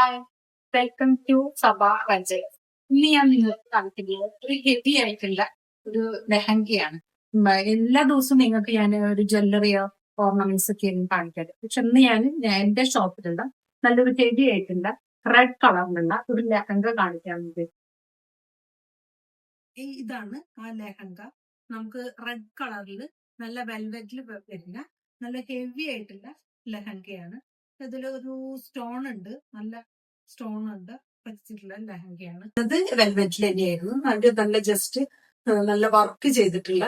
Hi, welcome to സബ വഞ്ചൽ. ഇന്ന് ഞാൻ നിങ്ങൾക്ക് കാണിക്കുന്നത് ഒരു ഹെവി ആയിട്ടുള്ള ഒരു ലെഹങ്കയാണ്. എല്ലാ ദിവസവും നിങ്ങൾക്ക് ഞാൻ ഒരു ജ്വല്ലറിയോ ഓർണമെന്റ്സ് ഒക്കെ ആയിരുന്നു കാണിക്കാറ്. പക്ഷെ ഇന്ന് ഞാൻ എന്റെ ഷോപ്പിലുള്ള നല്ലൊരു ഹെവി ആയിട്ടുള്ള റെഡ് കളറിലുള്ള ഒരു ലെഹങ്ക കാണിക്കാൻ വേണ്ടി. ഇതാണ് ആ ലെഹങ്ക. നമുക്ക് റെഡ് കളറിൽ നല്ല വെൽവെറ്റിൽ വരുന്ന നല്ല ഹെവി ആയിട്ടുള്ള ലെഹങ്കയാണ്. ഇതിലൊരു സ്റ്റോൺ ഉണ്ട്, നല്ല സ്റ്റോൺ ഉണ്ട് വെച്ചിട്ടുള്ള ലെഹങ്കയാണ്. അത് വെൽവെറ്റിൽ തന്നെയായിരുന്നു. അത് നല്ല ജസ്റ്റ് നല്ല വർക്ക് ചെയ്തിട്ടുള്ള,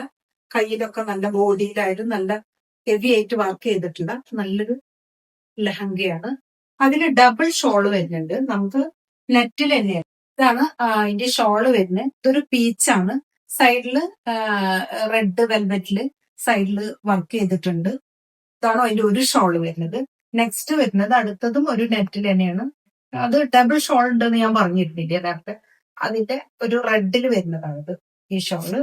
കയ്യിലൊക്കെ നല്ല ബോഡിയിലായാലും നല്ല ഹെവി ആയിട്ട് വർക്ക് ചെയ്തിട്ടുള്ള നല്ലൊരു ലെഹങ്കയാണ്. അതിന് ഡബിൾ ഷോള് വരുന്നുണ്ട്. നമുക്ക് നെറ്റിൽ തന്നെയാണ്. ഇതാണ് അതിന്റെ ഷോള് വരുന്നത്. ഇതൊരു പീച്ചാണ്. സൈഡില് റെഡ് വെൽവെറ്റില് സൈഡില് വർക്ക് ചെയ്തിട്ടുണ്ട്. ഇതാണ് അതിന്റെ ഒരു ഷോള് വരുന്നത്. നെക്സ്റ്റ് വരുന്നത് അടുത്തതും ഒരു നെറ്റിൽ തന്നെയാണ്. അത് ഡബിൾ ഷോൾ ഉണ്ടെന്ന് ഞാൻ പറഞ്ഞിരുന്നില്ലേ നേരത്തെ. അതിന്റെ ഒരു റെഡിൽ വരുന്നതാണിത് ഈ ഷോള്.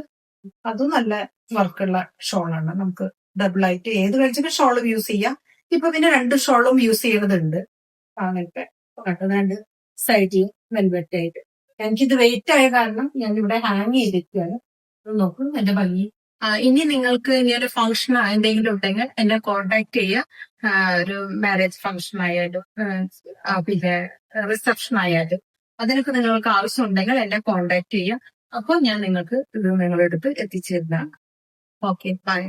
അതും നല്ല വർക്കുള്ള ഷോളാണ്. നമുക്ക് ഡബിൾ ആയിട്ട് ഏത് കഴിച്ചിട്ട് ഷോളും യൂസ് ചെയ്യാം. ഇപ്പൊ പിന്നെ രണ്ട് ഷോളും യൂസ് ചെയ്യുന്നതുണ്ട്. അങ്ങനത്തെ രണ്ട് സൈഡിൽ വെൽവെറ്റ് ആയിട്ട്. എനിക്കിത് വെയിറ്റ് ആയ കാരണം ഞാൻ ഇവിടെ ഹാങ് ചെയ്തിരിക്കുകയാണ്. നോക്കും എന്റെ ഭംഗി. ഇനി നിങ്ങൾക്ക് ഇനി ഒരു ഫംഗ്ഷൻ എന്തെങ്കിലും ഉണ്ടെങ്കിൽ എന്നെ കോണ്ടാക്ട് ചെയ്യുക. ഒരു മാരേജ് ഫംഗ്ഷൻ ആയാലും പിന്നെ റിസപ്ഷൻ ആയാലും അതിനൊക്കെ നിങ്ങൾക്ക് ആവശ്യം ഉണ്ടെങ്കിൽ എന്നെ കോണ്ടാക്ട് ചെയ്യുക. അപ്പോൾ ഞാൻ നിങ്ങൾക്ക് ഇത് നിങ്ങളുടെ അടുത്ത് എത്തിച്ചു തരുന്നതാണ്. Okay, by.